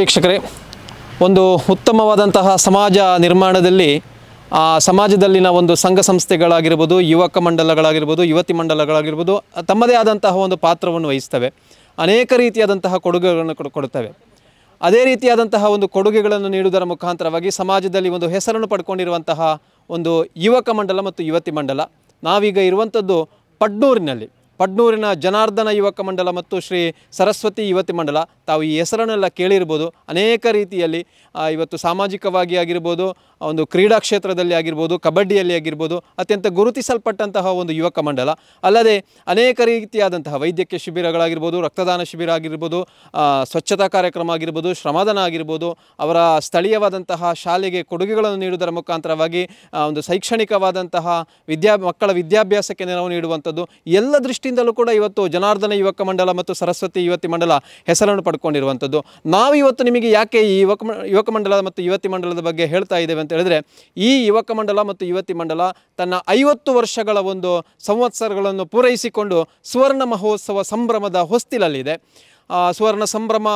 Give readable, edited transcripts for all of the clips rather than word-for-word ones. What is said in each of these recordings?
ವೀಕ್ಷಕರೇ, ಒಂದು ಉತ್ತಮವಾದಂತಹ ಸಮಾಜ ನಿರ್ಮಾಣದಲ್ಲಿ ಸಮಾಜದಲ್ಲಿನ ಒಂದು ಸಂಘ ಸಂಸ್ಥೆಗಳಾಗಿರ್ಬೋದು, ಯುವಕ ಮಂಡಲಗಳಾಗಿರ್ಬೋದು, ಯುವತಿ ಮಂಡಲಗಳಾಗಿರ್ಬೋದು ತಮ್ಮದೇ ಆದಂತಹ ಒಂದು ಪಾತ್ರವನ್ನು ವಹಿಸ್ತವೆ. ಅನೇಕ ರೀತಿಯಾದಂತಹ ಕೊಡುಗೆಗಳನ್ನು ಕೊಡುತ್ತವೆ. ಅದೇ ರೀತಿಯಾದಂತಹ ಒಂದು ಕೊಡುಗೆಗಳನ್ನು ನೀಡುವುದರ ಮುಖಾಂತರವಾಗಿ ಸಮಾಜದಲ್ಲಿ ಒಂದು ಹೆಸರನ್ನು ಪಡ್ಕೊಂಡಿರುವಂತಹ ಒಂದು ಯುವಕ ಮಂಡಲ ಮತ್ತು ಯುವತಿ ಮಂಡಲ. ನಾವೀಗ ಇರುವಂಥದ್ದು ಪಡ್ನೂರಿನ ಜನಾರ್ದನ ಯುವಕ ಮಂಡಲ ಮತ್ತು ಶ್ರೀ ಸರಸ್ವತಿ ಯುವತಿ ಮಂಡಲ. ತಾವು ಈ ಹೆಸರನ್ನೆಲ್ಲ ಕೇಳಿರ್ಬೋದು. ಅನೇಕ ರೀತಿಯಲ್ಲಿ ಇವತ್ತು ಸಾಮಾಜಿಕವಾಗಿ ಆಗಿರ್ಬೋದು, ಒಂದು ಕ್ರೀಡಾ ಕ್ಷೇತ್ರದಲ್ಲಿ ಆಗಿರ್ಬೋದು, ಕಬಡ್ಡಿಯಲ್ಲಿ ಆಗಿರ್ಬೋದು ಅತ್ಯಂತ ಗುರುತಿಸಲ್ಪಟ್ಟಂತಹ ಒಂದು ಯುವಕ ಮಂಡಲ. ಅಲ್ಲದೆ ಅನೇಕ ರೀತಿಯಾದಂತಹ ವೈದ್ಯಕೀಯ ಶಿಬಿರಗಳಾಗಿರ್ಬೋದು, ರಕ್ತದಾನ ಶಿಬಿರ ಆಗಿರ್ಬೋದು, ಸ್ವಚ್ಛತಾ ಕಾರ್ಯಕ್ರಮ ಆಗಿರ್ಬೋದು, ಶ್ರಮದಾನ ಆಗಿರ್ಬೋದು, ಅವರ ಸ್ಥಳೀಯವಾದಂತಹ ಶಾಲೆಗೆ ಕೊಡುಗೆಗಳನ್ನು ನೀಡುವುದರ ಮುಖಾಂತರವಾಗಿ ಒಂದು ಶೈಕ್ಷಣಿಕವಾದಂತಹ ಮಕ್ಕಳ ವಿದ್ಯಾಭ್ಯಾಸಕ್ಕೆ ನೆರವು ನೀಡುವಂಥದ್ದು ಎಲ್ಲ ದೃಷ್ಟಿಯಿಂದಲೂ ಕೂಡ ಇವತ್ತು ಜನಾರ್ದನ ಯುವಕ ಮಂಡಲ ಮತ್ತು ಸರಸ್ವತಿ ಯುವತಿ ಮಂಡಲ ಹೆಸರನ್ನು ಪಡ್ಕೊಂಡಿರುವಂಥದ್ದು. ನಾವು ಇವತ್ತು ನಿಮಗೆ ಯಾಕೆ ಈ ಯುವಕ ಮಂಡಲ ಮತ್ತು ಯುವತಿ ಮಂಡಲದ ಬಗ್ಗೆ ಹೇಳ್ತಾ ಇದ್ದೇವೆ ಅಂತ ಹೇಳಿದ್ರೆ, ಈ ಯುವಕ ಮಂಡಲ ಮತ್ತು ಯುವತಿ ಮಂಡಲ ತನ್ನ 50 ವರ್ಷಗಳ ಒಂದು ಸಂವತ್ಸರಗಳನ್ನು ಪೂರೈಸಿಕೊಂಡು ಸುವರ್ಣ ಮಹೋತ್ಸವ ಸಂಭ್ರಮದ ಹೊಸ್ತಿಲಲ್ಲಿದೆ. ಸುವರ್ಣ ಸಂಭ್ರಮ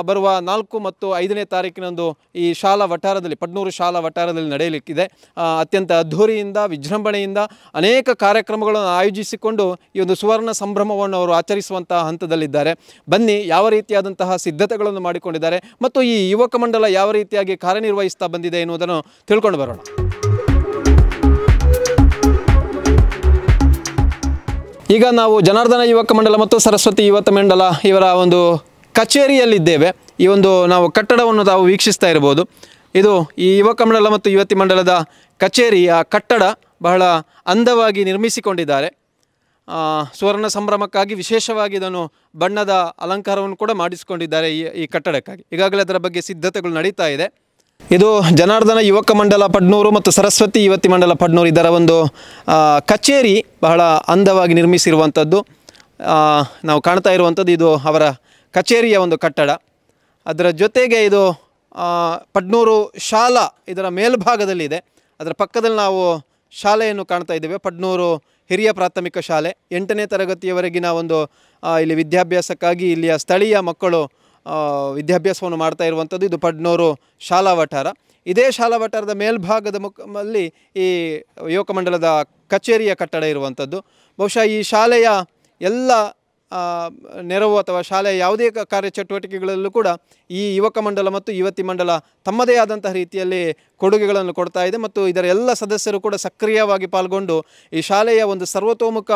ಬರುವ 4 ಮತ್ತು 5ನೇ ತಾರೀಕಿನಂದು ಈ ಶಾಲಾ ವಠಾರದಲ್ಲಿ, ಪಡ್ನೂರು ಶಾಲಾ ವಠಾರದಲ್ಲಿ ನಡೆಯಲಿಕ್ಕಿದೆ. ಅತ್ಯಂತ ಅದ್ಧೂರಿಯಿಂದ ವಿಜೃಂಭಣೆಯಿಂದ ಅನೇಕ ಕಾರ್ಯಕ್ರಮಗಳನ್ನು ಆಯೋಜಿಸಿಕೊಂಡು ಈ ಒಂದು ಸುವರ್ಣ ಸಂಭ್ರಮವನ್ನು ಅವರು ಆಚರಿಸುವಂತಹ ಹಂತದಲ್ಲಿದ್ದಾರೆ. ಬನ್ನಿ, ಯಾವ ರೀತಿಯಾದಂತಹ ಸಿದ್ಧತೆಗಳನ್ನು ಮಾಡಿಕೊಂಡಿದ್ದಾರೆ ಮತ್ತು ಈ ಯುವಕ ಮಂಡಲ ಯಾವ ರೀತಿಯಾಗಿ ಕಾರ್ಯನಿರ್ವಹಿಸ್ತಾ ಬಂದಿದೆ ಎನ್ನುವುದನ್ನು ತಿಳ್ಕೊಂಡು ಬರೋಣ. ಈಗ ನಾವು ಜನಾರ್ದನ ಯುವಕ ಮಂಡಲ ಮತ್ತು ಸರಸ್ವತಿ ಯುವತ ಮಂಡಲ ಇವರ ಒಂದು ಕಚೇರಿಯಲ್ಲಿದ್ದೇವೆ. ಈ ಒಂದು ನಾವು ಕಟ್ಟಡವನ್ನು ತಾವು ವೀಕ್ಷಿಸ್ತಾ ಇರ್ಬೋದು. ಇದು ಈ ಯುವಕ ಮಂಡಲ ಮತ್ತು ಯುವತಿ ಮಂಡಲದ ಕಚೇರಿಯ ಕಟ್ಟಡ ಬಹಳ ಅಂದವಾಗಿ ನಿರ್ಮಿಸಿಕೊಂಡಿದ್ದಾರೆ. ಸುವರ್ಣ ಸಂಭ್ರಮಕ್ಕಾಗಿ ವಿಶೇಷವಾಗಿ ಇದನ್ನು ಬಣ್ಣದ ಅಲಂಕಾರವನ್ನು ಕೂಡ ಮಾಡಿಸಿಕೊಂಡಿದ್ದಾರೆ ಈ ಕಟ್ಟಡಕ್ಕಾಗಿ. ಈಗಾಗಲೇ ಅದರ ಬಗ್ಗೆ ಸಿದ್ಧತೆಗಳು ನಡೀತಾ ಇದೆ. ಇದು ಜನಾರ್ದನ ಯುವಕ ಮಂಡಲ ಪಡ್ನೂರು ಮತ್ತು ಸರಸ್ವತಿ ಯುವತಿ ಮಂಡಲ ಪಡ್ನೂರು ಇದರ ಒಂದು ಕಚೇರಿ ಬಹಳ ಅಂದವಾಗಿ ನಿರ್ಮಿಸಿರುವಂಥದ್ದು ನಾವು ಕಾಣ್ತಾ ಇರುವಂಥದ್ದು. ಇದು ಅವರ ಕಚೇರಿಯ ಒಂದು ಕಟ್ಟಡ. ಅದರ ಜೊತೆಗೆ ಇದು ಪಡ್ನೂರು ಶಾಲಾ ಇದರ ಮೇಲ್ಭಾಗದಲ್ಲಿದೆ. ಅದರ ಪಕ್ಕದಲ್ಲಿ ನಾವು ಶಾಲೆಯನ್ನು ಕಾಣ್ತಾ ಇದ್ದೇವೆ. ಪಡ್ನೂರು ಹಿರಿಯ ಪ್ರಾಥಮಿಕ ಶಾಲೆ 8ನೇ ತರಗತಿಯವರೆಗಿನ ಒಂದು ಇಲ್ಲಿ ವಿದ್ಯಾಭ್ಯಾಸಕ್ಕಾಗಿ ಇಲ್ಲಿಯ ಸ್ಥಳೀಯ ಮಕ್ಕಳು ವಿದ್ಯಾಭ್ಯಾಸವನ್ನು ಮಾಡ್ತಾ ಇರುವಂಥದ್ದು. ಇದು ಪಡ್ನೂರು ಶಾಲಾ ವಠಾರ. ಇದೇ ಶಾಲಾ ವಠಾರದ ಮೇಲ್ಭಾಗದ ಮುಖದಲ್ಲಿ ಈ ಯುವಕ ಮಂಡಲದ ಕಚೇರಿಯ ಕಟ್ಟಡ ಇರುವಂಥದ್ದು. ಬಹುಶಃ ಈ ಶಾಲೆಯ ಎಲ್ಲ ನೆರವು ಅಥವಾ ಶಾಲೆಯ ಯಾವುದೇ ಕಾರ್ಯಚಟುವಟಿಕೆಗಳಲ್ಲೂ ಕೂಡ ಈ ಯುವಕ ಮಂಡಲ ಮತ್ತು ಯುವತಿ ಮಂಡಲ ತಮ್ಮದೇ ಆದಂತಹ ರೀತಿಯಲ್ಲಿ ಕೊಡುಗೆಗಳನ್ನು ಕೊಡ್ತಾ ಇದೆ ಮತ್ತು ಇದರ ಎಲ್ಲ ಸದಸ್ಯರು ಕೂಡ ಸಕ್ರಿಯವಾಗಿ ಪಾಲ್ಗೊಂಡು ಈ ಶಾಲೆಯ ಒಂದು ಸರ್ವತೋಮುಖ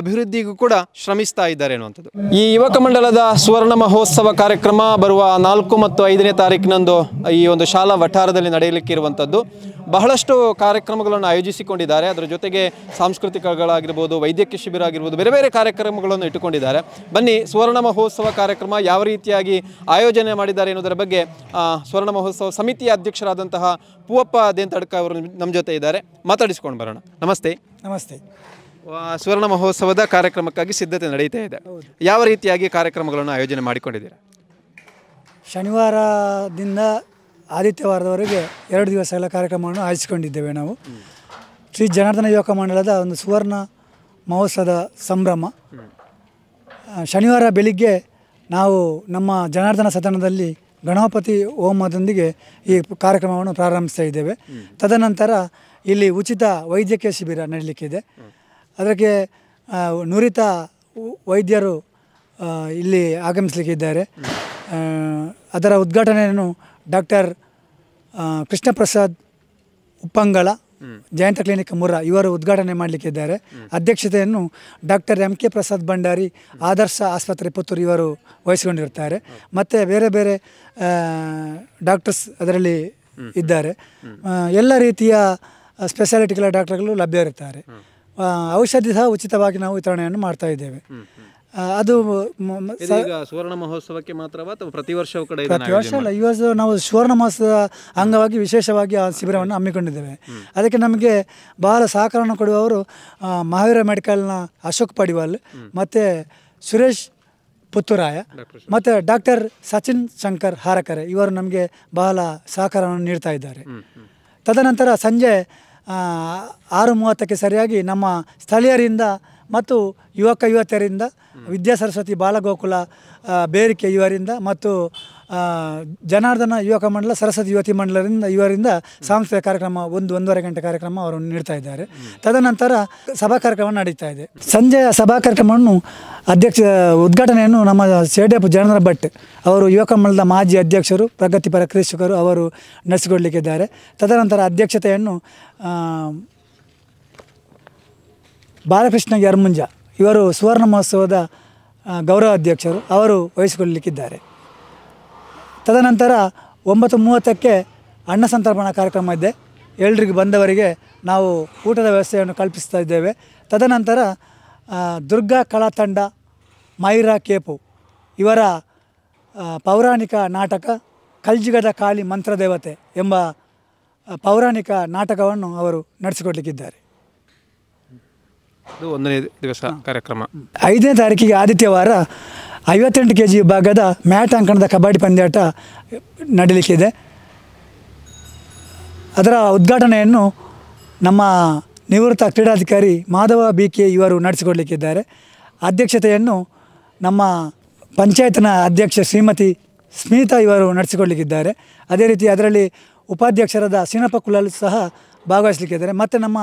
ಅಭಿವೃದ್ಧಿಗೂ ಕೂಡ ಶ್ರಮಿಸ್ತಾ ಇದ್ದಾರೆ ಅನ್ನುವಂಥದ್ದು. ಈ ಯುವಕ ಮಂಡಲದ ಸುವರ್ಣ ಮಹೋತ್ಸವ ಕಾರ್ಯಕ್ರಮ ಬರುವ 4 ಮತ್ತು 5ನೇ ತಾರೀಕಿನಂದು ಈ ಒಂದು ಶಾಲಾ ವಠಾರದಲ್ಲಿ ನಡೆಯಲಿಕ್ಕಿರುವಂಥದ್ದು. ಬಹಳಷ್ಟು ಕಾರ್ಯಕ್ರಮಗಳನ್ನು ಆಯೋಜಿಸಿಕೊಂಡಿದ್ದಾರೆ. ಅದರ ಜೊತೆಗೆ ಸಾಂಸ್ಕೃತಿಕಗಳಾಗಿರ್ಬೋದು, ವೈದ್ಯಕೀಯ ಶಿಬಿರ ಆಗಿರ್ಬೋದು, ಬೇರೆ ಬೇರೆ ಕಾರ್ಯಕ್ರಮಗಳನ್ನು ಇಟ್ಟುಕೊಂಡಿದ್ದಾರೆ. ಬನ್ನಿ, ಸುವರ್ಣ ಮಹೋತ್ಸವ ಕಾರ್ಯಕ್ರಮ ಯಾವ ರೀತಿಯಾಗಿ ಆಯೋಜನೆ ಮಾಡಿದ್ದಾರೆ ಎನ್ನುವುದರ ಬಗ್ಗೆ ಸುವರ್ಣ ಮಹೋತ್ಸವ ಸಮಿತಿಯ ಅಧ್ಯಕ್ಷರಾದಂತಹ ಪೂವಪ್ಪ ದೇಂತಡ್ಕ ಅವರು ನಮ್ಮ ಜೊತೆ ಇದ್ದಾರೆ. ಮಾತಾಡಿಸ್ಕೊಂಡು ಬರೋಣ. ನಮಸ್ತೆ. ನಮಸ್ತೆ. ಸುವರ್ಣ ಮಹೋತ್ಸವದ ಕಾರ್ಯಕ್ರಮಕ್ಕಾಗಿ ಸಿದ್ಧತೆ ನಡೀತಾ ಇದೆ. ಯಾವ ರೀತಿಯಾಗಿ ಕಾರ್ಯಕ್ರಮಗಳನ್ನು ಆಯೋಜನೆ ಮಾಡಿಕೊಂಡಿದ್ದೀರಾ? ಶನಿವಾರದಿಂದ ಆದಿತ್ಯವಾರದವರೆಗೆ 2 ದಿವಸಗಳ ಕಾರ್ಯಕ್ರಮವನ್ನು ಆಯೋಜಿಸಿಕೊಂಡಿದ್ದೇವೆ. ನಾವು ಶ್ರೀ ಜನಾರ್ದನ ಯುವಕ ಮಂಡಲದ ಒಂದು ಸುವರ್ಣ ಮಹೋತ್ಸವದ ಸಂಭ್ರಮ. ಶನಿವಾರ ಬೆಳಿಗ್ಗೆ ನಾವು ನಮ್ಮ ಜನಾರ್ದನ ಸದನದಲ್ಲಿ ಗಣಪತಿ ಹೋಮದೊಂದಿಗೆ ಈ ಕಾರ್ಯಕ್ರಮವನ್ನು ಪ್ರಾರಂಭಿಸ್ತಾ ಇದ್ದೇವೆ. ತದನಂತರ ಇಲ್ಲಿ ಉಚಿತ ವೈದ್ಯಕೀಯ ಶಿಬಿರ ನಡೆಯಲಿಕ್ಕಿದೆ. ಅದಕ್ಕೆ ನುರಿತ ವೈದ್ಯರು ಇಲ್ಲಿ ಆಗಮಿಸಲಿಕ್ಕಿದ್ದಾರೆ. ಅದರ ಉದ್ಘಾಟನೆಯನ್ನು ಡಾಕ್ಟರ್ ಕೃಷ್ಣ ಪ್ರಸಾದ್ ಉಪ್ಪಂಗಳ ಜಯಂತ ಕ್ಲಿನಿಕ್ ಮುರ ಇವರು ಉದ್ಘಾಟನೆ ಮಾಡಲಿಕ್ಕಿದ್ದಾರೆ. ಅಧ್ಯಕ್ಷತೆಯನ್ನು ಡಾಕ್ಟರ್ 𝐿.ಕೆ. ಪ್ರಸಾದ್ ಭಂಡಾರಿ ಆದರ್ಶ ಆಸ್ಪತ್ರೆ ಪುತ್ತೂರು ಇವರು ವಹಿಸಿಕೊಂಡಿರ್ತಾರೆ. ಮತ್ತು ಬೇರೆ ಬೇರೆ ಡಾಕ್ಟರ್ಸ್ ಅದರಲ್ಲಿ ಇದ್ದಾರೆ. ಎಲ್ಲ ರೀತಿಯ ಸ್ಪೆಷಾಲಿಟಿಗಳ ಡಾಕ್ಟರ್ಗಳು ಲಭ್ಯ ಇರ್ತಾರೆ. ಔಷಧಿ ಸಹ ಉಚಿತವಾಗಿ ನಾವು ವಿತರಣೆಯನ್ನು ಮಾಡ್ತಾ ಇದ್ದೇವೆ. ಅದು ಸುವರ್ಣ ಮಹೋತ್ಸವಕ್ಕೆ ಮಾತ್ರವಾ ಅಥವಾ ಪ್ರತಿ ವರ್ಷವೂ ಕೂಡ? ಪ್ರತಿ ವರ್ಷ ಅಲ್ಲ, ಈ ವರ್ಷ ನಾವು ಸುವರ್ಣ ಮಹೋತ್ಸವ ಅಂಗವಾಗಿ ವಿಶೇಷವಾಗಿ ಆ ಶಿಬಿರವನ್ನು ಹಮ್ಮಿಕೊಂಡಿದ್ದೇವೆ. ಅದಕ್ಕೆ ನಮಗೆ ಬಹಳ ಸಹಕಾರವನ್ನು ಕೊಡುವವರು ಮಹಾವೀರ ಮೆಡಿಕಲ್ನ ಅಶೋಕ್ ಪಡಿವಾಲ್ ಮತ್ತು ಸುರೇಶ್ ಪುತ್ತೂರಾಯ ಮತ್ತು ಡಾಕ್ಟರ್ ಸಚಿನ್ ಶಂಕರ್ ಹಾರಕರೆ ಇವರು ನಮಗೆ ಬಹಳ ಸಹಕಾರವನ್ನು ನೀಡ್ತಾ ಇದ್ದಾರೆ. ತದನಂತರ ಸಂಜೆ 6:30ಕ್ಕೆ ಸರಿಯಾಗಿ ನಮ್ಮ ಸ್ಥಳೀಯರಿಂದ ಮತ್ತು ಯುವಕ ಯುವತಿಯರಿಂದ ವಿದ್ಯಾ ಸರಸ್ವತಿ ಬಾಲಗೋಕುಲ ಬೇರಿಕೆ ಇವರಿಂದ ಮತ್ತು ಜನಾರ್ದನ ಯುವಕ ಮಂಡಲ, ಸರಸ್ವತಿ ಯುವತಿ ಮಂಡಲದಿಂದ ಇವರಿಂದ ಸಾಂಸ್ಕೃತಿಕ ಕಾರ್ಯಕ್ರಮ 1-1.5 ಗಂಟೆ ಕಾರ್ಯಕ್ರಮ ಅವರು ನೀಡ್ತಾ ಇದ್ದಾರೆ. ತದನಂತರ ಸಭಾ ಕಾರ್ಯಕ್ರಮ ನಡೀತಾ ಇದೆ. ಸಂಜೆಯ ಸಭಾ ಕಾರ್ಯಕ್ರಮವನ್ನು ಉದ್ಘಾಟನೆಯನ್ನು ನಮ್ಮ ಸೇಡೆಪ್ ಜನಾರ್ದನ ಭಟ್ ಅವರು ಯುವಕ ಮಂಡಲದ ಮಾಜಿ ಅಧ್ಯಕ್ಷರು, ಪ್ರಗತಿಪರ ಕೃಷಿಕರು ಅವರು ನಡೆಸಿಕೊಡಲಿಕ್ಕಿದ್ದಾರೆ. ತದನಂತರ ಅಧ್ಯಕ್ಷತೆಯನ್ನು ಬಾಲಕೃಷ್ಣ ಯರ್ಮುಂಜ ಇವರು ಸುವರ್ಣ ಮಹೋತ್ಸವದ ಗೌರವ ಅಧ್ಯಕ್ಷರು ಅವರು ವಹಿಸಿಕೊಳ್ಳಲಿಕ್ಕಿದ್ದಾರೆ. ತದನಂತರ 9:30ಕ್ಕೆ ಅನ್ನ ಸಂತರ್ಪಣಾ ಕಾರ್ಯಕ್ರಮ ಇದೆ. ಎಲ್ರಿಗೂ ಬಂದವರಿಗೆ ನಾವು ಊಟದ ವ್ಯವಸ್ಥೆಯನ್ನು ಕಲ್ಪಿಸ್ತಾ ಇದ್ದೇವೆ. ತದನಂತರ ದುರ್ಗಾ ಕಲಾ ತಂಡ ಮೈರಾ ಕೇಪು ಇವರ ಪೌರಾಣಿಕ ನಾಟಕ ಕಲ್ಜಿಗದ ಕಾಳಿ ಮಂತ್ರದೇವತೆ ಎಂಬ ಪೌರಾಣಿಕ ನಾಟಕವನ್ನು ಅವರು ನಡೆಸಿಕೊಡಲಿಕ್ಕಿದ್ದಾರೆ. 1ನೇ ದಿವಸ ಕಾರ್ಯಕ್ರಮ. 5ನೇ ತಾರೀಕಿಗೆ ಆದಿತ್ಯವಾರ 58 kg ವಿಭಾಗದ ಮ್ಯಾಟ್ ಅಂಕಣದ ಕಬಡ್ಡಿ ಪಂದ್ಯಾಟ ನಡೀಲಿಕ್ಕಿದೆ. ಅದರ ಉದ್ಘಾಟನೆಯನ್ನು ನಮ್ಮ ನಿವೃತ್ತ ಕ್ರೀಡಾಧಿಕಾರಿ ಮಾಧವ BK ಇವರು ನಡೆಸಿಕೊಡಲಿಕ್ಕಿದ್ದಾರೆ. ಅಧ್ಯಕ್ಷತೆಯನ್ನು ನಮ್ಮ ಪಂಚಾಯತ್ನ ಅಧ್ಯಕ್ಷ ಶ್ರೀಮತಿ ಸ್ಮಿತಾ ಇವರು ನಡೆಸಿಕೊಡಲಿಕ್ಕಿದ್ದಾರೆ. ಅದೇ ರೀತಿ ಅದರಲ್ಲಿ ಉಪಾಧ್ಯಕ್ಷರಾದ ಸೀನಪ್ಪ ಕುಲಾಲ್ ಸಹ ಭಾಗವಹಿಸಲಿಕ್ಕಿದ್ದಾರೆ. ಮತ್ತು ನಮ್ಮ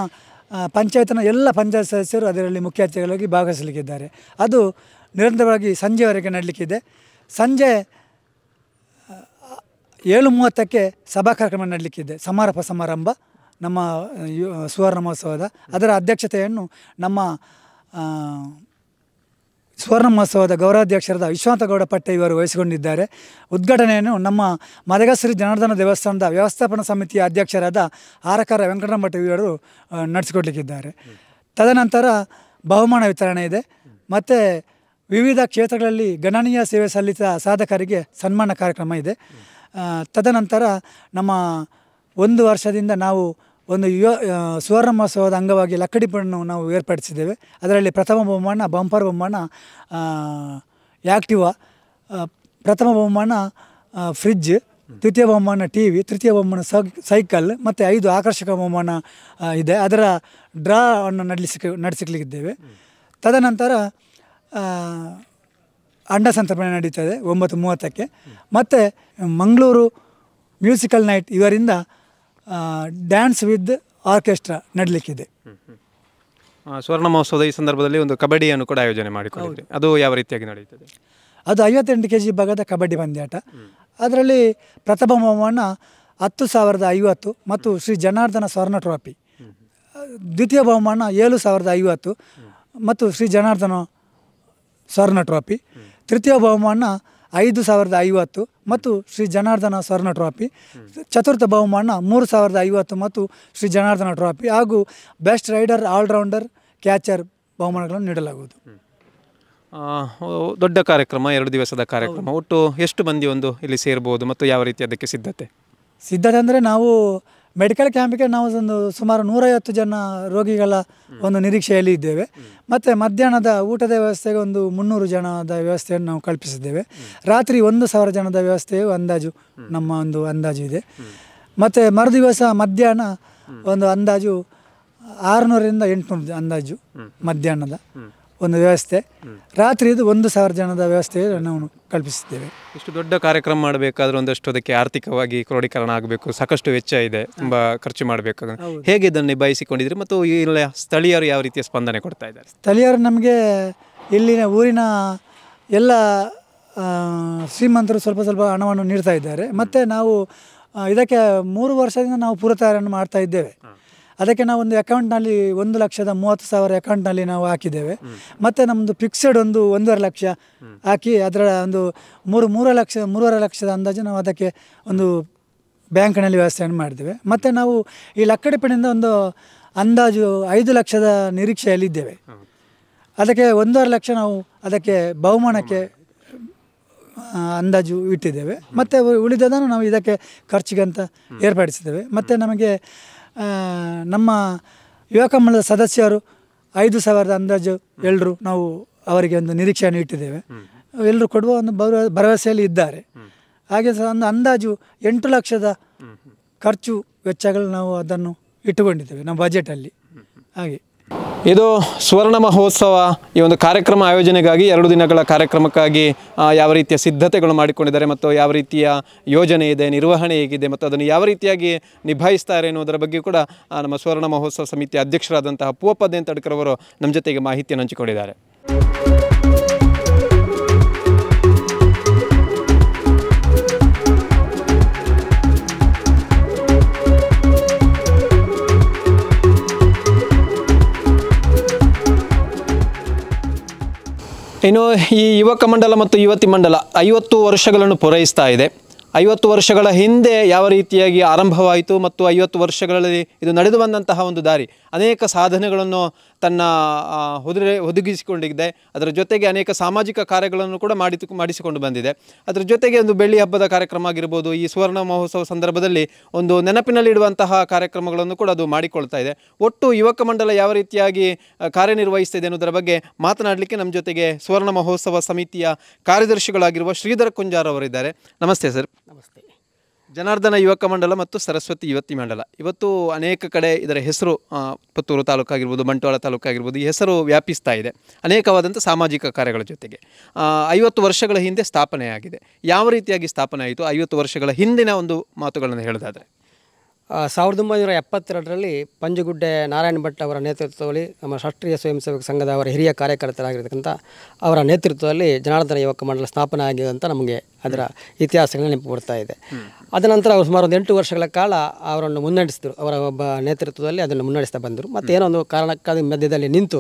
ಪಂಚಾಯತ್ನ ಎಲ್ಲ ಪಂಚಾಯತ್ ಸದಸ್ಯರು ಅದರಲ್ಲಿ ಮುಖ್ಯ ಅತಿಥಿಗಳಾಗಿ ಭಾಗವಹಿಸಲಿಕ್ಕಿದ್ದಾರೆ. ಅದು ನಿರಂತರವಾಗಿ ಸಂಜೆವರೆಗೆ ನಡಲಿಕ್ಕಿದೆ. ಸಂಜೆ 7:30ಕ್ಕೆ ಸಭಾ ಕಾರ್ಯಕ್ರಮ ನಡಲಿಕ್ಕಿದೆ. ಸಮಾರಂಭ ನಮ್ಮ ಸುವರ್ಣ ಮಹೋತ್ಸವದ ಅದರ ಅಧ್ಯಕ್ಷತೆಯನ್ನು ನಮ್ಮ ಸುವರ್ಣ ಮಹೋತ್ಸವದ ಗೌರವಾಧ್ಯಕ್ಷರಾದ ವಿಶ್ವಾಂತಗೌಡ ಪಟ್ಟೆ ಇವರು ವಹಿಸಿಕೊಂಡಿದ್ದಾರೆ. ಉದ್ಘಾಟನೆಯನ್ನು ನಮ್ಮ ಮದಗಶ್ರೀ ಜನಾರ್ದನ ದೇವಸ್ಥಾನದ ವ್ಯವಸ್ಥಾಪನಾ ಸಮಿತಿಯ ಅಧ್ಯಕ್ಷರಾದ ಆರಕಾರ ವೆಂಕಟರಮಠ ಇವರು ನಡೆಸಿಕೊಡಲಿಕ್ಕಿದ್ದಾರೆ. ತದನಂತರ ಬಹುಮಾನ ವಿತರಣೆ ಇದೆ. ಮತ್ತು ವಿವಿಧ ಕ್ಷೇತ್ರಗಳಲ್ಲಿ ಗಣನೀಯ ಸೇವೆ ಸಲ್ಲಿಸಿದ ಸಾಧಕರಿಗೆ ಸನ್ಮಾನ ಕಾರ್ಯಕ್ರಮ ಇದೆ. ತದನಂತರ ನಮ್ಮ 1 ವರ್ಷದಿಂದ ನಾವು ಒಂದು ಸುವರ್ಣ ಮಹೋತ್ಸವದ ಅಂಗವಾಗಿ ಲಕ್ಕಡಿಪನ್ನು ನಾವು ಏರ್ಪಡಿಸಿದ್ದೇವೆ. ಅದರಲ್ಲಿ ಪ್ರಥಮ ಬಹುಮಾನ ಬಂಪರ್ ಬಹುಮಾನ ಆ್ಯಕ್ಟಿವಾ, ಪ್ರಥಮ ಬಹುಮಾನ ಫ್ರಿಡ್ಜ್, ದ್ವಿತೀಯ ಬಹುಮಾನ TV, ತೃತೀಯ ಬಹುಮಾನ ಸೈಕಲ್ ಮತ್ತು 5 ಆಕರ್ಷಕ ಬಹುಮಾನ ಇದೆ. ಅದರ ಡ್ರಾವನ್ನು ನಡೆಸಲಿಕ್ಕಿದ್ದೇವೆ. ತದನಂತರ ಅಂಡ ಸಂತರ್ಪಣೆ ನಡೀತದೆ 9:30ಕ್ಕೆ. ಮತ್ತು ಮಂಗಳೂರು ಮ್ಯೂಸಿಕಲ್ ನೈಟ್ ಇವರಿಂದ ಡ್ಯಾನ್ಸ್ ವಿತ್ ಆರ್ಕೆಸ್ಟ್ರಾ ನಡಲಿಕ್ಕಿದೆ. ಸುವರ್ಣ ಮಹೋತ್ಸವದ ಈ ಸಂದರ್ಭದಲ್ಲಿ ಒಂದು ಕಬಡ್ಡಿಯನ್ನು ಕೂಡ ಆಯೋಜನೆ ಮಾಡಿಕೊಂಡಿದೆ. ಅದು ಯಾವ ರೀತಿಯಾಗಿ ನಡೆಯುತ್ತದೆ? ಅದು 58 kg ವಿಭಾಗದ ಕಬಡ್ಡಿ ಪಂದ್ಯಾಟ. ಅದರಲ್ಲಿ ಪ್ರಥಮ ಬಹುಮಾನ 10,050 ಮತ್ತು ಶ್ರೀ ಜನಾರ್ದನ ಸ್ವರ್ಣ ಟ್ರೋಫಿ. ದ್ವಿತೀಯ ಬಹುಮಾನ 7,050 ಮತ್ತು ಶ್ರೀ ಜನಾರ್ದನ ಸ್ವರ್ಣ ಟ್ರೋಫಿ. ತೃತೀಯ ಬಹುಮಾನ 5,050 ಮತ್ತು ಶ್ರೀ ಜನಾರ್ದನ ಸ್ವರ್ಣ ಟ್ರೋಫಿ. ಚತುರ್ಥ ಬಹುಮಾನ 3,050 ಮತ್ತು ಶ್ರೀ ಜನಾರ್ದನ ಟ್ರೋಫಿ ಹಾಗೂ ಬೆಸ್ಟ್ ರೈಡರ್, ಆಲ್ರೌಂಡರ್, ಕ್ಯಾಚರ್ ಬಹುಮಾನಗಳನ್ನು ನೀಡಲಾಗುವುದು. ದೊಡ್ಡ ಕಾರ್ಯಕ್ರಮ, 2 ದಿವಸದ ಕಾರ್ಯಕ್ರಮ. ಒಟ್ಟು ಎಷ್ಟು ಮಂದಿ ಇಲ್ಲಿ ಸೇರ್ಬೋದು ಮತ್ತು ಯಾವ ರೀತಿ ಅದಕ್ಕೆ ಸಿದ್ಧತೆ ಅಂದರೆ ನಾವು ಮೆಡಿಕಲ್ ಕ್ಯಾಂಪಿಗೆ ನಾವು ಸುಮಾರು 150 ಜನ ರೋಗಿಗಳ ಒಂದು ನಿರೀಕ್ಷೆಯಲ್ಲಿ ಇದ್ದೇವೆ. ಮತ್ತು ಮಧ್ಯಾಹ್ನದ ಊಟದ ವ್ಯವಸ್ಥೆಗೆ 300 ಜನದ ವ್ಯವಸ್ಥೆಯನ್ನು ನಾವು ಕಲ್ಪಿಸಿದ್ದೇವೆ. ರಾತ್ರಿ 1,000 ಜನದ ವ್ಯವಸ್ಥೆಯು ನಮ್ಮ ಅಂದಾಜು ಇದೆ. ಮತ್ತು ಮರುದಿವಸ ಮಧ್ಯಾಹ್ನ ಅಂದಾಜು 600ರಿಂದ 800 ಅಂದಾಜು ಮಧ್ಯಾಹ್ನದ ಒಂದು ವ್ಯವಸ್ಥೆ. ರಾತ್ರಿ 1,000 ಜನದ ವ್ಯವಸ್ಥೆ ನಾವು ಕಲ್ಪಿಸಿದ್ದೇವೆ. ಇಷ್ಟು ದೊಡ್ಡ ಕಾರ್ಯಕ್ರಮ ಮಾಡಬೇಕಾದ್ರೆ ಒಂದಷ್ಟು ಅದಕ್ಕೆ ಆರ್ಥಿಕವಾಗಿ ಕ್ರೋಢೀಕರಣ ಆಗಬೇಕು, ಸಾಕಷ್ಟು ವೆಚ್ಚ ಇದೆ, ತುಂಬ ಖರ್ಚು ಮಾಡಬೇಕಾಗುತ್ತೆ. ಹೇಗೆ ಇದನ್ನು ನಿಭಾಯಿಸಿಕೊಂಡಿದ್ರಿ ಮತ್ತು ಇಲ್ಲಿ ಸ್ಥಳೀಯರು ಯಾವ ರೀತಿಯ ಸ್ಪಂದನೆ ಕೊಡ್ತಾ ಇದ್ದಾರೆ? ಸ್ಥಳೀಯರು ನಮಗೆ ಇಲ್ಲಿನ ಊರಿನ ಎಲ್ಲ ಶ್ರೀಮಂತರು ಸ್ವಲ್ಪ ಹಣವನ್ನು ನೀಡ್ತಾ ಇದ್ದಾರೆ. ಮತ್ತು ನಾವು ಇದಕ್ಕೆ 3 ವರ್ಷದಿಂದ ನಾವು ಪೂರ್ವತಯಾರಿಯನ್ನು ಮಾಡ್ತಾ ಇದ್ದೇವೆ. ಅದಕ್ಕೆ ನಾವು ಒಂದು ಅಕೌಂಟ್ನಲ್ಲಿ 1,30,000 ಅಕೌಂಟ್ನಲ್ಲಿ ನಾವು ಹಾಕಿದ್ದೇವೆ. ಮತ್ತು ನಮ್ಮದು ಫಿಕ್ಸೆಡ್ 1.5 ಲಕ್ಷ ಹಾಕಿ ಅದರ 3.5 ಲಕ್ಷದ ಅಂದಾಜು ನಾವು ಅದಕ್ಕೆ ಒಂದು ಬ್ಯಾಂಕ್ನಲ್ಲಿ ವ್ಯವಸ್ಥೆಯನ್ನು ಮಾಡಿದ್ದೇವೆ. ಮತ್ತು ನಾವು ಈ ಲಕ್ಕಡಿಪಣಿಯಿಂದ ಅಂದಾಜು 5 ಲಕ್ಷದ ನಿರೀಕ್ಷೆಯಲ್ಲಿದ್ದೇವೆ. ಅದಕ್ಕೆ 1.5 ಲಕ್ಷ ನಾವು ಅದಕ್ಕೆ ಬಹುಮಾನಕ್ಕೆ ಅಂದಾಜು ಇಟ್ಟಿದ್ದೇವೆ. ಮತ್ತು ಉಳಿದದನ್ನು ನಾವು ಇದಕ್ಕೆ ಖರ್ಚಿಗಂತ ಏರ್ಪಡಿಸಿದ್ದೇವೆ. ಮತ್ತು ನಮಗೆ ನಮ್ಮ ಯುವಕ ಮಂಡಲದ ಸದಸ್ಯರು 5,000 ಅಂದಾಜು ಎಲ್ಲರೂ ನಾವು ಅವರಿಗೆ ಒಂದು ನಿರೀಕ್ಷೆಯನ್ನು ಇಟ್ಟಿದ್ದೇವೆ. ಎಲ್ಲರೂ ಕೊಡುವ ಒಂದು ಭರವಸೆಯಲ್ಲಿ ಇದ್ದಾರೆ. ಹಾಗೆ ಒಂದು ಅಂದಾಜು 8 ಲಕ್ಷದ ಖರ್ಚು ವೆಚ್ಚಗಳು ನಾವು ಅದನ್ನು ಇಟ್ಟುಕೊಂಡಿದ್ದೇವೆ ನಮ್ಮ ಬಜೆಟಲ್ಲಿ. ಹಾಗೆ ಇದು ಸುವರ್ಣ ಮಹೋತ್ಸವ ಈ ಒಂದು ಕಾರ್ಯಕ್ರಮ ಆಯೋಜನೆಗಾಗಿ 2 ದಿನಗಳ ಕಾರ್ಯಕ್ರಮಕ್ಕಾಗಿ ಯಾವ ರೀತಿಯ ಸಿದ್ಧತೆಗಳು ಮಾಡಿಕೊಂಡಿದ್ದಾರೆ ಮತ್ತು ಯಾವ ರೀತಿಯ ಯೋಜನೆ ಇದೆ, ನಿರ್ವಹಣೆ ಹೇಗಿದೆ ಮತ್ತು ಅದನ್ನು ಯಾವ ರೀತಿಯಾಗಿ ನಿಭಾಯಿಸ್ತಾರೆ ಎನ್ನುವುದರ ಬಗ್ಗೆ ಕೂಡ ನಮ್ಮ ಸುವರ್ಣ ಮಹೋತ್ಸವ ಸಮಿತಿ ಅಧ್ಯಕ್ಷರಾದಂತಹ ಪೂವಪ್ಪ ದೇಂತಡ್ಕರ್ ಅವರು ನಮ್ಮ ಜೊತೆಗೆ ಮಾಹಿತಿಯನ್ನು ಹಂಚಿಕೊಂಡಿದ್ದಾರೆ. ಇನ್ನು ಈ ಯುವಕ ಮಂಡಲ ಮತ್ತು ಯುವತಿ ಮಂಡಲ 50 ವರ್ಷಗಳನ್ನು ಪೂರೈಸ್ತಾ ಇದೆ. 50 ವರ್ಷಗಳ ಹಿಂದೆ ಯಾವ ರೀತಿಯಾಗಿ ಆರಂಭವಾಯಿತು ಮತ್ತು 50 ವರ್ಷಗಳಲ್ಲಿ ಇದು ನಡೆದು ಬಂದಂತಹ ಒಂದು ದಾರಿ ಅನೇಕ ಸಾಧನೆಗಳನ್ನು ತನ್ನ ಒದಗಿಸಿಕೊಂಡಿದೆ. ಅದರ ಜೊತೆಗೆ ಅನೇಕ ಸಾಮಾಜಿಕ ಕಾರ್ಯಗಳನ್ನು ಕೂಡ ಮಾಡಿಸಿಕೊಂಡು ಬಂದಿದೆ. ಅದರ ಜೊತೆಗೆ ಒಂದು ಬೆಳ್ಳಿ ಹಬ್ಬದ ಕಾರ್ಯಕ್ರಮ ಆಗಿರ್ಬೋದು, ಈ ಸುವರ್ಣ ಮಹೋತ್ಸವ ಸಂದರ್ಭದಲ್ಲಿ ಒಂದು ನೆನಪಿನಲ್ಲಿಡುವಂತಹ ಕಾರ್ಯಕ್ರಮಗಳನ್ನು ಕೂಡ ಅದು ಮಾಡಿಕೊಳ್ತಾ ಇದೆ. ಒಟ್ಟು ಯುವಕ ಮಂಡಲ ಯಾವ ರೀತಿಯಾಗಿ ಕಾರ್ಯನಿರ್ವಹಿಸ್ತಿದೆ ಅನ್ನೋದರ ಬಗ್ಗೆ ಮಾತನಾಡಲಿಕ್ಕೆ ನಮ್ಮ ಜೊತೆಗೆ ಸುವರ್ಣ ಮಹೋತ್ಸವ ಸಮಿತಿಯ ಕಾರ್ಯದರ್ಶಿಗಳಾಗಿರುವ ಶ್ರೀಧರ್ ಕುಂಜಾರ್ ಅವರಿದ್ದಾರೆ. ನಮಸ್ತೆ ಸರ್. ನಮಸ್ತೆ. ಜನಾರ್ದನ ಯುವಕ ಮಂಡಲ ಮತ್ತು ಸರಸ್ವತಿ ಯುವತಿ ಮಂಡಲ ಇವತ್ತು ಅನೇಕ ಕಡೆ ಇದರ ಹೆಸರು ಪುತ್ತೂರು ತಾಲೂಕಾಗಿರ್ಬೋದು, ಬಂಟ್ವಾಳ ತಾಲೂಕಾಗಿರ್ಬೋದು, ಈ ಹೆಸರು ವ್ಯಾಪಿಸ್ತಾ ಇದೆ ಅನೇಕವಾದಂಥ ಸಾಮಾಜಿಕ ಕಾರ್ಯಗಳ ಜೊತೆಗೆ. 50 ವರ್ಷಗಳ ಹಿಂದೆ ಸ್ಥಾಪನೆಯಾಗಿದೆ. ಯಾವ ರೀತಿಯಾಗಿ ಸ್ಥಾಪನೆ ಆಯಿತು? 50 ವರ್ಷಗಳ ಹಿಂದಿನ ಒಂದು ಮಾತುಗಳನ್ನು ಹೇಳೋದಾದರೆ 1972ರಲ್ಲಿ ಪಂಜುಗುಡ್ಡೆ ನಾರಾಯಣ ಭಟ್ ಅವರ ನೇತೃತ್ವದಲ್ಲಿ ನಮ್ಮ ರಾಷ್ಟ್ರೀಯ ಸ್ವಯಂ ಸೇವಕ ಸಂಘದ ಅವರ ಹಿರಿಯ ಕಾರ್ಯಕರ್ತರಾಗಿರ್ತಕ್ಕಂಥ ಅವರ ನೇತೃತ್ವದಲ್ಲಿ ಜನಾರ್ದನ ಯುವಕ ಮಂಡಲ ಸ್ಥಾಪನೆ ಆಗಿದೆ ಅಂತ ನಮಗೆ ಅದರ ಇತಿಹಾಸಗಳು ನೆನಪು ಬರ್ತಾ ಇದೆ. ಅದನಂತರ ಅವರು ಸುಮಾರು 8 ವರ್ಷಗಳ ಕಾಲ ಅವರನ್ನು ಮುನ್ನಡೆಸಿದರು. ಅವರ ಒಬ್ಬ ನೇತೃತ್ವದಲ್ಲಿ ಅದನ್ನು ಮುನ್ನಡೆಸ್ತಾ ಬಂದರು. ಮತ್ತು ಏನೋ ಒಂದು ಕಾರಣಕ್ಕಾಗಿ ಮಧ್ಯದಲ್ಲಿ ನಿಂತು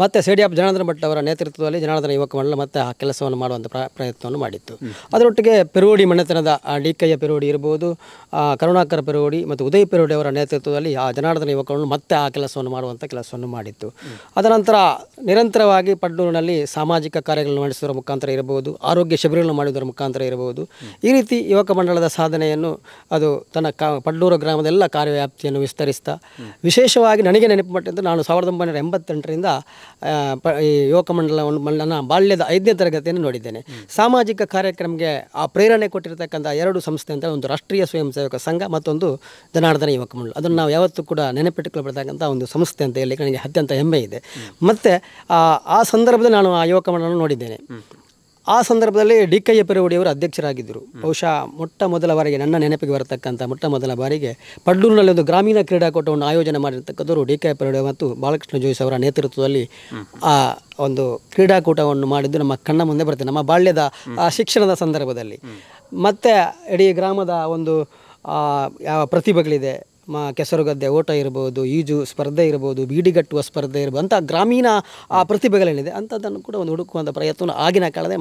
ಮತ್ತೆ ಸಿ.ಡಿ. ಜನಾರ್ದನ ಭಟ್ ಅವರ ನೇತೃತ್ವದಲ್ಲಿ ಜನಾರ್ದನ ಯುವಕ ಮಂಡಲ ಮತ್ತೆ ಆ ಕೆಲಸವನ್ನು ಮಾಡುವಂಥ ಪ್ರಯತ್ನವನ್ನು ಮಾಡಿತ್ತು. ಅದರೊಟ್ಟಿಗೆ ಪೆರೋಡಿ ಮನೆತನದ ಡಿ.ಕೆ.ಯ ಪೆರೋಡಿ ಇರ್ಬೋದು, ಕರುಣಾಕರ ಪೆರೋಡಿ ಮತ್ತು ಉದಯ್ ಪೆರೋಡಿ ಅವರ ನೇತೃತ್ವದಲ್ಲಿ ಆ ಜನಾರ್ದನ ಯುವಕರನ್ನು ಮತ್ತೆ ಆ ಕೆಲಸವನ್ನು ಮಾಡುವಂಥ ಕೆಲಸವನ್ನು ಮಾಡಿತ್ತು. ಅದನಂತರ ನಿರಂತರವಾಗಿ ಪಡ್ಡೂರಿನಲ್ಲಿ ಸಾಮಾಜಿಕ ಕಾರ್ಯಗಳನ್ನು ನಡೆಸುವುದರ ಮುಖಾಂತರ ಇರಬಹುದು, ಆರೋಗ್ಯ ಶಿಬಿರಗಳನ್ನು ಮಾಡುವುದರ ಮುಖಾಂತರ ಇರಬಹುದು. ಈ ರೀತಿ ಯುವಕ ಮಂಡಲದ ಸಾಧನೆಯನ್ನು ಅದು ತನ್ನ ಪಡ್ಡೂರು ಗ್ರಾಮದ ಎಲ್ಲ ಕಾರ್ಯವ್ಯಾಪ್ತಿಯನ್ನು ವಿಸ್ತರಿಸ್ತಾ, ವಿಶೇಷವಾಗಿ ನನಗೆ ನೆನಪು ಮಟ್ಟಿದ್ದು ನಾನು 1988ರಿಂದ ಈ ಯುವಕ ಮಂಡಲವನ್ನು ನನ್ನ ಬಾಲ್ಯದ 5ನೇ ತರಗತಿಯನ್ನು ನೋಡಿದ್ದೇನೆ. ಸಾಮಾಜಿಕ ಕಾರ್ಯಕ್ರಮಕ್ಕೆ ಆ ಪ್ರೇರಣೆ ಕೊಟ್ಟಿರತಕ್ಕಂಥ 2 ಸಂಸ್ಥೆ ಅಂತ ಒಂದು ರಾಷ್ಟ್ರೀಯ ಸ್ವಯಂ ಸೇವಕ ಸಂಘ, ಮತ್ತೊಂದು ಜನಾರ್ದನ ಯುವಕ ಮಂಡಲ. ಅದನ್ನು ನಾವು ಯಾವತ್ತೂ ಕೂಡ ನೆನಪಿಟ್ಟುಕೊಳ್ಬರ್ತಕ್ಕಂಥ ಒಂದು ಸಂಸ್ಥೆ ಅಂತ ಹೇಳಿ ನನಗೆ ಅತ್ಯಂತ ಹೆಮ್ಮೆ ಇದೆ. ಮತ್ತು ಆ ಸಂದರ್ಭದಲ್ಲಿ ನಾನು ಆ ಯುವಕ ಮಂಡಲವನ್ನು ನೋಡಿದ್ದೇನೆ. ಆ ಸಂದರ್ಭದಲ್ಲಿ ಡಿ.ಕೆ.ಯ ಪೆರೋಡಿಯವರು ಅಧ್ಯಕ್ಷರಾಗಿದ್ದರು. ಬಹುಶಃ ಮೊಟ್ಟ ಮೊದಲ ಬಾರಿಗೆ ನನ್ನ ನೆನಪಿಗೆ ಬರತಕ್ಕಂಥ ಮೊಟ್ಟ ಮೊದಲ ಬಾರಿಗೆ ಪಡ್ಡೂರಿನಲ್ಲಿ ಒಂದು ಗ್ರಾಮೀಣ ಕ್ರೀಡಾಕೂಟವನ್ನು ಆಯೋಜನೆ ಮಾಡಿರ್ತಕ್ಕಂಥವರು ಡಿ.ಕೆ. ಪೆರೋಡಿ ಮತ್ತು ಬಾಲಕೃಷ್ಣ ಜೋಯಿಸ್ ಅವರ ನೇತೃತ್ವದಲ್ಲಿ ಆ ಒಂದು ಕ್ರೀಡಾಕೂಟವನ್ನು ಮಾಡಿದ್ದು ನಮ್ಮ ಕಣ್ಣ ಮುಂದೆ ಬರ್ತದೆ, ನಮ್ಮ ಬಾಲ್ಯದ ಶಿಕ್ಷಣದ ಸಂದರ್ಭದಲ್ಲಿ. ಮತ್ತು ಇಡೀ ಗ್ರಾಮದ ಒಂದು ಯಾವ ಪ್ರತಿಭೆಗಳಿದೆ, ಕೆಸರುಗದ್ದೆ ಓಟ ಇರ್ಬೋದು, ಈಜು ಸ್ಪರ್ಧೆ ಇರ್ಬೋದು, ಬೀಡಿಗಟ್ಟುವ ಸ್ಪರ್ಧೆ ಇರ್ಬೋದು, ಅಂಥ ಗ್ರಾಮೀಣ ಆ ಪ್ರತಿಭೆಗಳೇನಿದೆ ಅಂಥದ್ದನ್ನು ಕೂಡ ಒಂದು ಹುಡುಕುವಂಥ ಪ್ರಯತ್ನ ಆಗಿನ ಕಾಲದೇ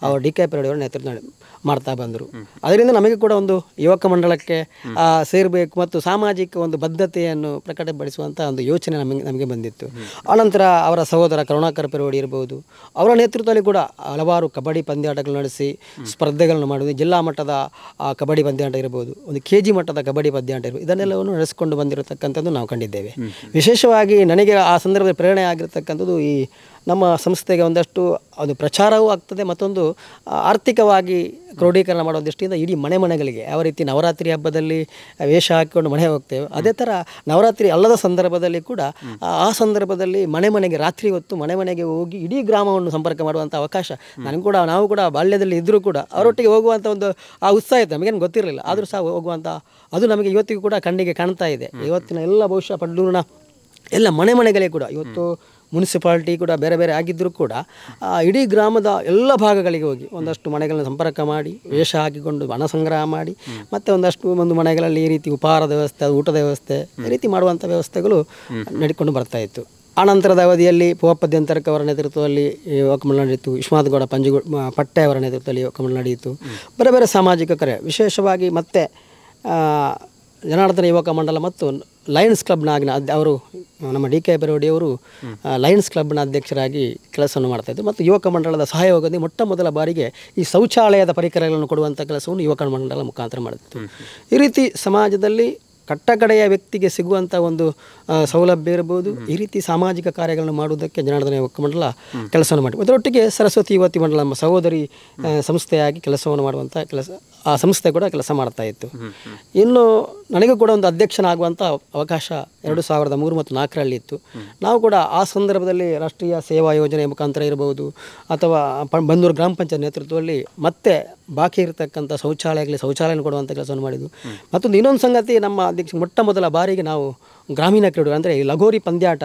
ಅವರು ಡಿ.ಕೆ. ಪೆರೋಡಿಯವರ ನೇತೃತ್ವ ಮಾಡ್ತಾ ಬಂದರು. ಅದರಿಂದ ನಮಗೆ ಕೂಡ ಒಂದು ಯುವಕ ಮಂಡಲಕ್ಕೆ ಸೇರಬೇಕು ಮತ್ತು ಸಾಮಾಜಿಕ ಒಂದು ಬದ್ಧತೆಯನ್ನು ಪ್ರಕಟಪಡಿಸುವಂಥ ಒಂದು ಯೋಚನೆ ನಮಗೆ ಬಂದಿತ್ತು. ಆನಂತರ ಅವರ ಸಹೋದರ ಕರುಣಾಕರ ಪೆರೋಡಿ ಇರ್ಬೋದು, ಅವರ ನೇತೃತ್ವದಲ್ಲಿ ಕೂಡ ಹಲವಾರು ಕಬಡ್ಡಿ ಪಂದ್ಯಾಟಗಳು ನಡೆಸಿ ಸ್ಪರ್ಧೆಗಳನ್ನು ಮಾಡುವುದು, ಜಿಲ್ಲಾ ಮಟ್ಟದ ಕಬಡ್ಡಿ ಪಂದ್ಯಾಟ ಇರ್ಬೋದು, ಒಂದು ಕೆ.ಜಿ. ಮಟ್ಟದ ಕಬಡ್ಡಿ ಪಂದ್ಯಾಟ ಇರ್ಬೋದು, ಇದನ್ನೆಲ್ಲವನ್ನು ನಡೆಸಿಕೊಂಡು ಬಂದಿರತಕ್ಕಂಥದ್ದು ನಾವು ಕಂಡಿದ್ದೇವೆ. ವಿಶೇಷವಾಗಿ ನನಗೆ ಆ ಸಂದರ್ಭದಲ್ಲಿ ಪ್ರೇರಣೆ ಆಗಿರತಕ್ಕಂಥದ್ದು ಈ ನಮ್ಮ ಸಂಸ್ಥೆಗೆ ಒಂದಷ್ಟು ಅದು ಪ್ರಚಾರವೂ ಆಗ್ತದೆ, ಮತ್ತೊಂದು ಆರ್ಥಿಕವಾಗಿ ಕ್ರೋಢೀಕರಣ ಮಾಡೋ ದೃಷ್ಟಿಯಿಂದ ಇಡೀ ಮನೆಗಳಿಗೆ ಯಾವ ರೀತಿ ನವರಾತ್ರಿ ಹಬ್ಬದಲ್ಲಿ ವೇಷ ಹಾಕಿಕೊಂಡು ಮನೆ ಹೋಗ್ತೇವೆ, ಅದೇ ಥರ ನವರಾತ್ರಿ ಅಲ್ಲದ ಸಂದರ್ಭದಲ್ಲಿ ಕೂಡ ಆ ಸಂದರ್ಭದಲ್ಲಿ ಮನೆಗೆ ರಾತ್ರಿ ಹೊತ್ತು ಮನೆಗೆ ಹೋಗಿ ಇಡೀ ಗ್ರಾಮವನ್ನು ಸಂಪರ್ಕ ಮಾಡುವಂಥ ಅವಕಾಶ ನಾವು ಕೂಡ ಬಾಲ್ಯದಲ್ಲಿ ಇದ್ದರೂ ಕೂಡ ಅವರೊಟ್ಟಿಗೆ ಹೋಗುವಂಥ ಒಂದು ಆ ಉತ್ಸಾಹ ಇತ್ತು. ನಮಗೇನು ಗೊತ್ತಿರಲಿಲ್ಲ, ಆದರೂ ಸಹ ಹೋಗುವಂಥ ಅದು ನಮಗೆ ಇವತ್ತಿಗೂ ಕೂಡ ಕಣ್ಣಿಗೆ ಕಾಣ್ತಾ ಇದೆ. ಇವತ್ತಿನ ಎಲ್ಲ ಬಹುಶಃ ಪಡ್ಡೂರಿನ ಎಲ್ಲ ಮನೆಗಳಿಗೆ ಕೂಡ ಇವತ್ತು ಮುನ್ಸಿಪಾಲ್ಟಿ ಕೂಡ ಬೇರೆ ಬೇರೆ ಆಗಿದ್ದರೂ ಕೂಡ ಇಡೀ ಗ್ರಾಮದ ಎಲ್ಲ ಭಾಗಗಳಿಗೆ ಹೋಗಿ ಒಂದಷ್ಟು ಮನೆಗಳನ್ನು ಸಂಪರ್ಕ ಮಾಡಿ ವೇಷ ಹಾಕಿಕೊಂಡು ಹಣ ಸಂಗ್ರಹ ಮಾಡಿ ಮತ್ತು ಒಂದು ಮನೆಗಳಲ್ಲಿ ಈ ರೀತಿ ಉಪಹಾರದ ವ್ಯವಸ್ಥೆ, ಊಟದ ವ್ಯವಸ್ಥೆ, ಈ ರೀತಿ ಮಾಡುವಂಥ ವ್ಯವಸ್ಥೆಗಳು ನಡ್ಕೊಂಡು ಬರ್ತಾ ಇತ್ತು. ಆನಂತರದ ಅವಧಿಯಲ್ಲಿ ಪೂವಪ್ಪ ದೇಂತಡ್ಕರ್ ಅವರ ನೇತೃತ್ವದಲ್ಲಿ ಯುವಕ ಮಂಡಲ ನಡೆಯಿತು. ವಿಶ್ವನಾಥಗೌಡ ಪಟ್ಟೆ ಅವರ ನೇತೃತ್ವದಲ್ಲಿ ಯುವಕ ಮಂಡಲ ನಡೆಯಿತು. ಬೇರೆ ಬೇರೆ ಸಾಮಾಜಿಕ ಕಾರ್ಯ, ವಿಶೇಷವಾಗಿ ಮತ್ತೆ ಜನಾರ್ದನ ಯುವಕ ಮಂಡಲ ಮತ್ತು ಲಯನ್ಸ್ ಕ್ಲಬ್ನ ಅವರು ನಮ್ಮ ಡಿ.ಕೆ. ಪೆರೋಡಿಯವರು ಲಯನ್ಸ್ ಕ್ಲಬ್ನ ಅಧ್ಯಕ್ಷರಾಗಿ ಕೆಲಸವನ್ನು ಮಾಡ್ತಾಯಿದ್ರು. ಮತ್ತು ಯುವಕ ಮಂಡಲದ ಸಹಯೋಗದಲ್ಲಿ ಮೊಟ್ಟ ಮೊದಲ ಬಾರಿಗೆ ಈ ಶೌಚಾಲಯದ ಪರಿಕರಗಳನ್ನು ಕೊಡುವಂಥ ಕೆಲಸವನ್ನು ಯುವಕ ಮಂಡಲ ಮುಖಾಂತರ ಮಾಡುತ್ತಿತ್ತು. ಈ ರೀತಿ ಸಮಾಜದಲ್ಲಿ ಕಟ್ಟಕಡೆಯ ವ್ಯಕ್ತಿಗೆ ಸಿಗುವಂಥ ಒಂದು ಸೌಲಭ್ಯ ಇರ್ಬೋದು, ಈ ರೀತಿ ಸಾಮಾಜಿಕ ಕಾರ್ಯಗಳನ್ನು ಮಾಡುವುದಕ್ಕೆ ಜನಾರ್ದನ ಯುವಕ ಮಂಡಲ ಕೆಲಸವನ್ನು ಮಾಡಿ, ಅದರೊಟ್ಟಿಗೆ ಸರಸ್ವತಿ ಯುವತಿ ಮಂಡಲ ನಮ್ಮ ಸಹೋದರಿ ಸಂಸ್ಥೆಯಾಗಿ ಕೆಲಸವನ್ನು ಮಾಡುವಂಥ ಆ ಸಂಸ್ಥೆ ಕೂಡ ಕೆಲಸ ಮಾಡ್ತಾ ಇತ್ತು. ಇನ್ನು ನನಗೂ ಕೂಡ ಒಂದು ಅಧ್ಯಕ್ಷನಾಗುವಂಥ ಅವಕಾಶ 2003 ಮತ್ತು 4ರಲ್ಲಿ ಇತ್ತು. ನಾವು ಕೂಡ ಆ ಸಂದರ್ಭದಲ್ಲಿ ರಾಷ್ಟ್ರೀಯ ಸೇವಾ ಯೋಜನೆ ಮುಖಾಂತರ ಇರಬಹುದು ಅಥವಾ ಬಂದೂರು ಗ್ರಾಮ ಪಂಚಾಯತ್ ನೇತೃತ್ವದಲ್ಲಿ ಮತ್ತೆ ಬಾಕಿ ಇರತಕ್ಕಂಥ ಶೌಚಾಲಯ ಕೊಡುವಂಥ ಕೆಲಸವನ್ನು ಮಾಡಿದ್ದು. ಮತ್ತೊಂದು ಇನ್ನೊಂದು ಸಂಗತಿ, ನಮ್ಮ ಅಧ್ಯಕ್ಷ ಮೊಟ್ಟ ಮೊದಲ ಬಾರಿಗೆ ನಾವು ಗ್ರಾಮೀಣ ಕ್ರೀಡೆ ಅಂದರೆ ಈ ಲಗೋರಿ ಪಂದ್ಯಾಟ,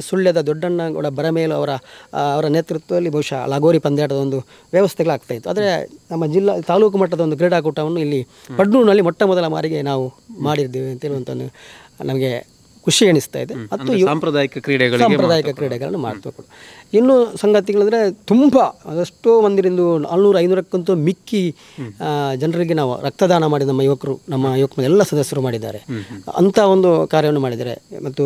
ಸುಳ್ಯದ ದೊಡ್ಡಣ್ಣಗೌಡ ಬರಮೇಲು ಅವರ ನೇತೃತ್ವದಲ್ಲಿ ಬಹುಶಃ ಲಗೋರಿ ಪಂದ್ಯಾಟದ ಒಂದು ವ್ಯವಸ್ಥೆಗಳಾಗ್ತಾಯಿತ್ತು. ಆದರೆ ನಮ್ಮ ತಾಲೂಕು ಮಟ್ಟದ ಒಂದು ಕ್ರೀಡಾಕೂಟವನ್ನು ಇಲ್ಲಿ ಪಡ್ನೂರಿನಲ್ಲಿ ಮೊಟ್ಟ ಮೊದಲ ಬಾರಿಗೆ ನಾವು ಮಾಡಿದ್ದೇವೆ ಅಂತ ಹೇಳುವಂಥ ನಮಗೆ ಖುಷಿ ಎನಿಸ್ತಾ ಇದೆ. ಮತ್ತು ಸಾಂಪ್ರದಾಯಿಕ ಕ್ರೀಡೆಗಳನ್ನು ಮಾಡ್ತಾ ಇನ್ನೂ ಸಂಗತಿಗಳಂದರೆ ತುಂಬ ಅದೆಷ್ಟೋ ಮಂದಿರಿಂದ 400-500ಕ್ಕಿಂತ ಮಿಕ್ಕಿ ಜನರಿಗೆ ನಾವು ರಕ್ತದಾನ ಮಾಡಿ ನಮ್ಮ ಯುವಕ ಎಲ್ಲ ಸದಸ್ಯರು ಮಾಡಿದ್ದಾರೆ. ಅಂಥ ಒಂದು ಕಾರ್ಯವನ್ನು ಮಾಡಿದ್ದಾರೆ. ಮತ್ತು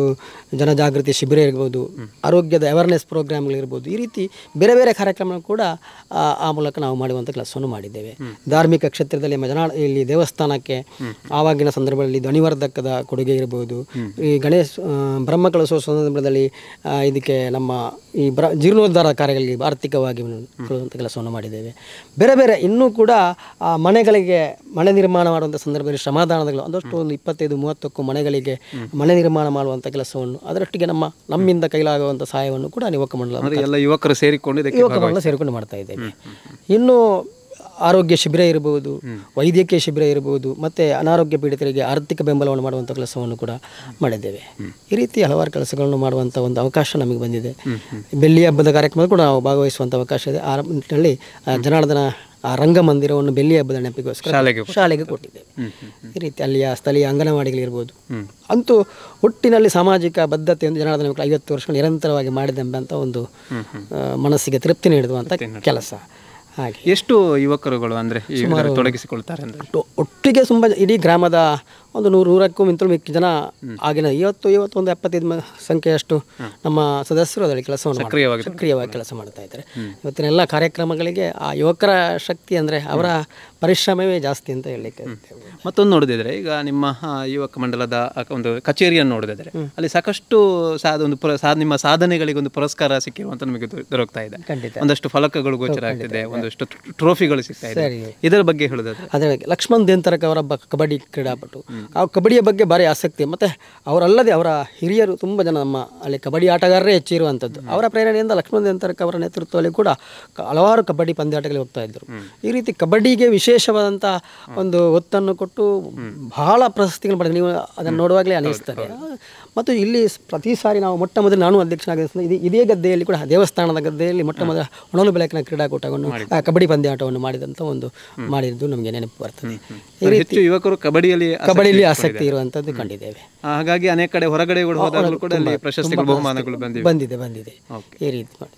ಜನಜಾಗೃತಿ ಶಿಬಿರ ಇರ್ಬೋದು, ಆರೋಗ್ಯದ ಅವೇರ್ನೆಸ್ ಪ್ರೋಗ್ರಾಮ್ಗಳಿರ್ಬೋದು, ಈ ರೀತಿ ಬೇರೆ ಬೇರೆ ಕಾರ್ಯಕ್ರಮ ಕೂಡ ಆ ಮೂಲಕ ನಾವು ಮಾಡುವಂಥ ಕೆಲಸವನ್ನು ಮಾಡಿದ್ದೇವೆ. ಧಾರ್ಮಿಕ ಕ್ಷೇತ್ರದಲ್ಲಿ ಇಲ್ಲಿ ದೇವಸ್ಥಾನಕ್ಕೆ ಆವಾಗಿನ ಸಂದರ್ಭದಲ್ಲಿ ಧ್ವನಿವರ್ಧಕದ ಕೊಡುಗೆ ಇರ್ಬೋದು, ಈ ಬ್ರಹ್ಮಕಲಶೋತ್ಸವ ಸಂದರ್ಭದಲ್ಲಿ ಇದಕ್ಕೆ ನಮ್ಮ ಈ ಜೀರ್ಣೋದ್ಧಾರ ಕಾರ್ಯಗಳಿಗೆ ಆರ್ಥಿಕವಾಗಿ ಕೊಡುವಂಥ ಕೆಲಸವನ್ನು ಮಾಡಿದ್ದೇವೆ. ಬೇರೆ ಬೇರೆ ಇನ್ನೂ ಕೂಡ ಮನೆ ನಿರ್ಮಾಣ ಮಾಡುವಂಥ ಸಂದರ್ಭದಲ್ಲಿ ಶ್ರಮದಾನಗಳು ಒಂದಷ್ಟು ಒಂದು 25-30 ಮನೆಗಳಿಗೆ ಮನೆ ನಿರ್ಮಾಣ ಮಾಡುವಂಥ ಕೆಲಸವನ್ನು, ಅದರೊಟ್ಟಿಗೆ ನಮ್ಮಿಂದ ಕೈಲಾಗುವಂಥ ಸಹಾಯವನ್ನು ಕೂಡ ಯುವಕರು ಸೇರಿಕೊಂಡು ಮಾಡ್ತಾ ಇದ್ದೇವೆ. ಇನ್ನು ಆರೋಗ್ಯ ಶಿಬಿರ ಇರಬಹುದು, ವೈದ್ಯಕೀಯ ಶಿಬಿರ ಇರಬಹುದು, ಮತ್ತು ಅನಾರೋಗ್ಯ ಪೀಡಿತರಿಗೆ ಆರ್ಥಿಕ ಬೆಂಬಲವನ್ನು ಮಾಡುವಂಥ ಕೆಲಸವನ್ನು ಕೂಡ ಮಾಡಿದ್ದೇವೆ. ಈ ರೀತಿ ಹಲವಾರು ಕೆಲಸಗಳನ್ನು ಮಾಡುವಂಥ ಒಂದು ಅವಕಾಶ ನಮಗೆ ಬಂದಿದೆ. ಬೆಳ್ಳಿ ಹಬ್ಬದ ಕಾರ್ಯಕ್ರಮ ಕೂಡ ನಾವು ಭಾಗವಹಿಸುವಂಥ ಅವಕಾಶ ಇದೆ. ಆ ನಿಟ್ಟಿನಲ್ಲಿ ಜನಾರ್ದನ ಆ ರಂಗಮಂದಿರವನ್ನು ಬೆಳ್ಳಿ ಹಬ್ಬದ ನೆನಪಿಗೋಸ್ಕರ ಶಾಲೆಗೆ ಕೊಟ್ಟಿದ್ದೇವೆ. ಈ ರೀತಿ ಅಲ್ಲಿಯ ಸ್ಥಳೀಯ ಅಂಗನವಾಡಿಗಳಿರ್ಬೋದು. ಅಂತೂ ಒಟ್ಟಿನಲ್ಲಿ ಸಾಮಾಜಿಕ ಬದ್ಧತೆಯನ್ನು ಜನಾರ್ದನ 50 ವರ್ಷಗಳು ನಿರಂತರವಾಗಿ ಮಾಡಿದೆಂಬಂಥ ಒಂದು ಮನಸ್ಸಿಗೆ ತೃಪ್ತಿ ನೀಡುವಂಥ ಕೆಲಸ. ಹಾಗೆ ಎಷ್ಟು ಯುವಕರುಗಳು ಅಂದರೆ ತೊಡಗಿಸಿಕೊಳ್ತಾರೆ ಅಂದರೆ ಒಟ್ಟಿಗೆ ತುಂಬ ಇಡೀ ಗ್ರಾಮದ ಒಂದು 100-100ಕ್ಕೂ ಮಿಕ್ಕಿ ಜನ ಆಗಿನ 75 ಸಂಖ್ಯೆಯಷ್ಟು ನಮ್ಮ ಸದಸ್ಯರು ಅದರಲ್ಲಿ ಕೆಲಸವನ್ನು ಸಕ್ರಿಯವಾಗಿ ಕೆಲಸ ಮಾಡ್ತಾ ಇದ್ದಾರೆ. ಇವತ್ತಿನ ಎಲ್ಲ ಕಾರ್ಯಕ್ರಮಗಳಿಗೆ ಆ ಯುವಕರ ಶಕ್ತಿ ಅಂದರೆ ಅವರ ಪರಿಶ್ರಮವೇ ಜಾಸ್ತಿ ಅಂತ ಹೇಳಲಿಕ್ಕೆ. ಮತ್ತೊಂದು ನೋಡಿದ್ರೆ ಈಗ ನಿಮ್ಮ ಯುವಕ ಮಂಡಲದ ಒಂದು ಕಚೇರಿಯನ್ನು ನೋಡಿದ್ರೆ ಅಲ್ಲಿ ಸಾಕಷ್ಟು ನಿಮ್ಮ ಸಾಧನೆಗಳಿಗೆ ಒಂದು ಪುರಸ್ಕಾರ ಸಿಕ್ಕಿರುವಂತ ನಮಗೆ ದೊರಕ್ತಾ ಇದೆ. ಒಂದಷ್ಟು ಫಲಕಗಳು ಗೋಚರ ಆಗ್ತಿದೆ, ಒಂದಷ್ಟು ಟ್ರೋಫಿಗಳು ಸಿಗ್ತಾ ಇದೆ. ಇದರ ಬಗ್ಗೆ ಹೇಳೋದಾದ್ರೆ ಅದೇ ಲಕ್ಷ್ಮಣ್ ದೇಂತರಕ್ ಅವರ ಕಬಡ್ಡಿ ಕ್ರೀಡಾಪಟು, ಆ ಕಬಡ್ಡಿಯ ಬಗ್ಗೆ ಭಾರಿ ಆಸಕ್ತಿ. ಮತ್ತು ಅವರಲ್ಲದೆ ಅವರ ಹಿರಿಯರು ತುಂಬ ಜನ ನಮ್ಮ ಅಲ್ಲಿ ಕಬಡ್ಡಿ ಆಟಗಾರರೇ ಹೆಚ್ಚಿರುವಂಥದ್ದು. ಅವರ ಪ್ರೇರಣೆಯಿಂದ ಲಕ್ಷ್ಮಣ್ ದೇಂತರಕ್ ಅವರ ನೇತೃತ್ವದಲ್ಲಿ ಕೂಡ ಹಲವಾರು ಕಬಡ್ಡಿ ಪಂದ್ಯಾಟಗಳಿಗೆ ಹೋಗ್ತಾ ಇದ್ದರು. ಈ ರೀತಿ ಕಬಡ್ಡಿಗೆ ವಿಶೇಷವಾದಂಥ ಒಂದು ಒತ್ತನ್ನು ಕೊಟ್ಟು ಬಹಳ ಪ್ರಶಸ್ತಿಗಳು ಪಡೆದು ನೀವು ಅದನ್ನು ನೋಡುವಾಗಲೇ ಅನಿಸ್ತಾರೆ. ಮತ್ತು ಇಲ್ಲಿ ಪ್ರತಿ ಸಾರಿ ನಾವು ಮೊಟ್ಟ ಮೊದಲು ನಾನು ಅಧ್ಯಕ್ಷನಾಗಿದ್ದ ಇದೇ ಗದ್ದೆಯಲ್ಲಿ ಕೂಡ ದೇವಸ್ಥಾನದ ಗದ್ದೆಯಲ್ಲಿ ಮೊಟ್ಟ ಮೊದಲ ಒಣಲು ಬೆಳಕಿನ ಕ್ರೀಡಾಕೂಟವನ್ನು ಕಬಡ್ಡಿ ಪಂದ್ಯಾಟವನ್ನು ಮಾಡಿದ್ದು ನಮಗೆ ನೆನಪು ಬರ್ತದೆ. ಈ ರೀತಿ ಯುವಕರು ಕಬಡ್ಡಿಯಲ್ಲಿ ಆಸಕ್ತಿ ಇರುವಂಥದ್ದು ಕಂಡಿದ್ದೇವೆ. ಹಾಗಾಗಿ ಅನೇಕ ಕಡೆ ಹೊರಗಡೆ ಹೋದಾಗಲೂ ಕೂಡ ಅಲ್ಲಿ ಪ್ರಶಸ್ತಿಗಳು ಬಹುಮಾನಗಳು ಬಂದಿದೆ ಈ ರೀತಿ ಮಾಡಿ.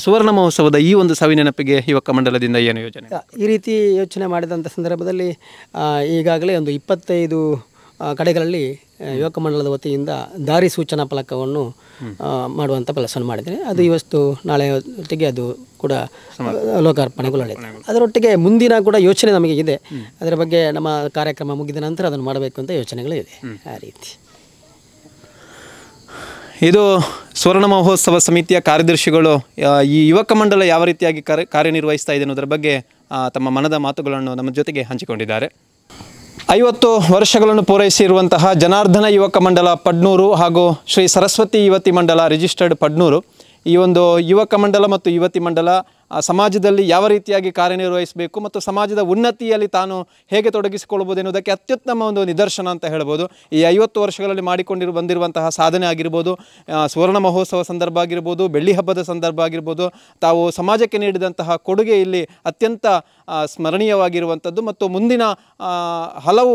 ಸುವರ್ಣ ಮಹೋತ್ಸವದ ಈ ಒಂದು ಸವಿನೆನಪಿಗೆ ಯುವಕ ಮಂಡಲದಿಂದ ಏನು ಯೋಜನೆ? ಈ ರೀತಿ ಯೋಚನೆ ಮಾಡಿದಂಥ ಸಂದರ್ಭದಲ್ಲಿ ಈಗಾಗಲೇ ಒಂದು 25 ಕಡೆಗಳಲ್ಲಿ ಯುವಕ ಮಂಡಲದ ವತಿಯಿಂದ ದಾರಿ ಸೂಚನಾ ಫಲಕವನ್ನು ಮಾಡುವಂಥ ಕೆಲಸವನ್ನು ಮಾಡಿದ್ದೇನೆ. ಅದು ಇವತ್ತು ನಾಳೆ ಹೊತ್ತಿಗೆ ಅದು ಕೂಡ ಲೋಕಾರ್ಪಣೆಗೊಳ್ಳಲಿದೆ. ಅದರೊಟ್ಟಿಗೆ ಮುಂದಿನ ಕೂಡ ಯೋಚನೆ ನಮಗೆ ಇದೆ. ಅದರ ಬಗ್ಗೆ ನಮ್ಮ ಕಾರ್ಯಕ್ರಮ ಮುಗಿದ ನಂತರ ಅದನ್ನು ಮಾಡಬೇಕು ಅಂತ ಯೋಚನೆಗಳು ಇದೆ. ಆ ರೀತಿ ಇದು ಸುವರ್ಣ ಮಹೋತ್ಸವ ಸಮಿತಿಯ ಕಾರ್ಯದರ್ಶಿಗಳು ಈ ಯುವಕ ಮಂಡಲ ಯಾವ ರೀತಿಯಾಗಿ ಕಾರ್ಯನಿರ್ವಹಿಸ್ತಾ ಇದೆ ಅನ್ನೋದರ ಬಗ್ಗೆ ತಮ್ಮ ಮನದ ಮಾತುಗಳನ್ನು ನಮ್ಮ ಜೊತೆಗೆ ಹಂಚಿಕೊಂಡಿದ್ದಾರೆ. 50 ವರ್ಷಗಳನ್ನು ಪೂರೈಸಿರುವಂತಹ ಜನಾರ್ದನ ಯುವಕ ಮಂಡಲ ಪಡ್ನೂರು ಹಾಗೂ ಶ್ರೀ ಸರಸ್ವತಿ ಯುವತಿ ಮಂಡಲ ರಿಜಿಸ್ಟರ್ಡ್ ಪಡ್ನೂರು, ಈ ಒಂದು ಯುವಕ ಮಂಡಲ ಮತ್ತು ಯುವತಿ ಮಂಡಲ ಸಮಾಜದಲ್ಲಿ ಯಾವ ರೀತಿಯಾಗಿ ಕಾರ್ಯನಿರ್ವಹಿಸಬೇಕು ಮತ್ತು ಸಮಾಜದ ಉನ್ನತಿಯಲ್ಲಿ ತಾನು ಹೇಗೆ ತೊಡಗಿಸಿಕೊಳ್ಳಬಹುದು ಎನ್ನುವುದಕ್ಕೆ ಅತ್ಯುತ್ತಮ ಒಂದು ನಿದರ್ಶನ ಅಂತ ಹೇಳ್ಬೋದು. ಈ 50 ವರ್ಷಗಳಲ್ಲಿ ಬಂದಿರುವಂತಹ ಸಾಧನೆ ಆಗಿರ್ಬೋದು, ಸುವರ್ಣ ಮಹೋತ್ಸವ ಸಂದರ್ಭ ಆಗಿರ್ಬೋದು, ಬೆಳ್ಳಿ ಹಬ್ಬದ ಸಂದರ್ಭ ಆಗಿರ್ಬೋದು, ತಾವು ಸಮಾಜಕ್ಕೆ ನೀಡಿದಂತಹ ಕೊಡುಗೆ ಇಲ್ಲಿ ಅತ್ಯಂತ ಸ್ಮರಣೀಯವಾಗಿರುವಂಥದ್ದು. ಮತ್ತು ಮುಂದಿನ ಹಲವು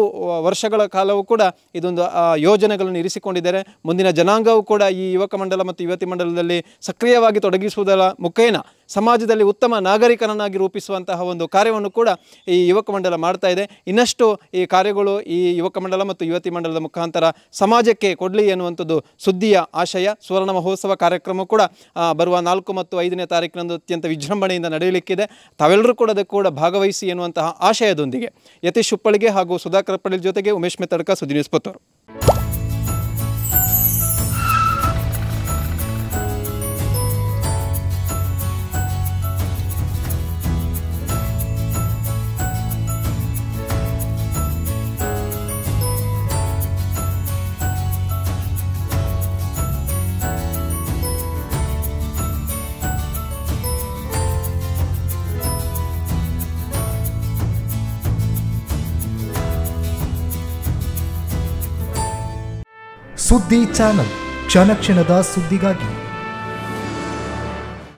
ವರ್ಷಗಳ ಕಾಲವೂ ಕೂಡ ಇದೊಂದು ಯೋಜನೆಗಳನ್ನು ಇರಿಸಿಕೊಂಡಿದ್ದಾರೆ. ಮುಂದಿನ ಜನಾಂಗವು ಕೂಡ ಈ ಯುವಕ ಮಂಡಲ ಮತ್ತು ಯುವತಿ ಮಂಡಲದಲ್ಲಿ ಸಕ್ರಿಯವಾಗಿ ತೊಡಗಿಸುವುದರ ಮುಖೇನ ಸಮಾಜದಲ್ಲಿ ಉತ್ತಮ ನಾಗರಿಕನನ್ನಾಗಿ ರೂಪಿಸುವಂತಹ ಒಂದು ಕಾರ್ಯವನ್ನು ಕೂಡ ಈ ಯುವಕ ಮಂಡಲ ಮಾಡ್ತಾ ಇದೆ. ಇನ್ನಷ್ಟು ಈ ಕಾರ್ಯಗಳು ಈ ಯುವಕ ಮಂಡಲ ಮತ್ತು ಯುವತಿ ಮಂಡಲದ ಮುಖಾಂತರ ಸಮಾಜಕ್ಕೆ ಕೊಡಲಿ ಎನ್ನುವಂಥದ್ದು ಸುದ್ದಿಯ ಆಶಯ. ಸುವರ್ಣ ಮಹೋತ್ಸವ ಕಾರ್ಯಕ್ರಮ ಕೂಡ ಬರುವ 4 ಮತ್ತು 5ನೇ ತಾರೀಕಿನಂದು ಅತ್ಯಂತ ವಿಜೃಂಭಣೆಯಿಂದ ನಡೆಯಲಿಕ್ಕಿದೆ. ತಾವೆಲ್ಲರೂ ಕೂಡ ಅದಕ್ಕೆ ಕೂಡ ಭಾಗವಹಿಸಿ ಎನ್ನುವಂತಹ ಆಶಯದೊಂದಿಗೆ ಯತೀಶ್ ಉಪ್ಪಳಿಗೆ ಹಾಗೂ ಸುಧಾಕರ್ ಪಟೇಲ್ ಜೊತೆಗೆ ಉಮೇಶ್ ಮೆತ್ತಡ್ಕ, ಸುದ್ದಿ ನ್ಯೂಸ್ ಪುತ್ತೂರು. ಸುದ್ದಿ ಚಾನಲ್, ಕ್ಷಣ ಕ್ಷಣದ ಸುದ್ದಿಗಾಗಿ.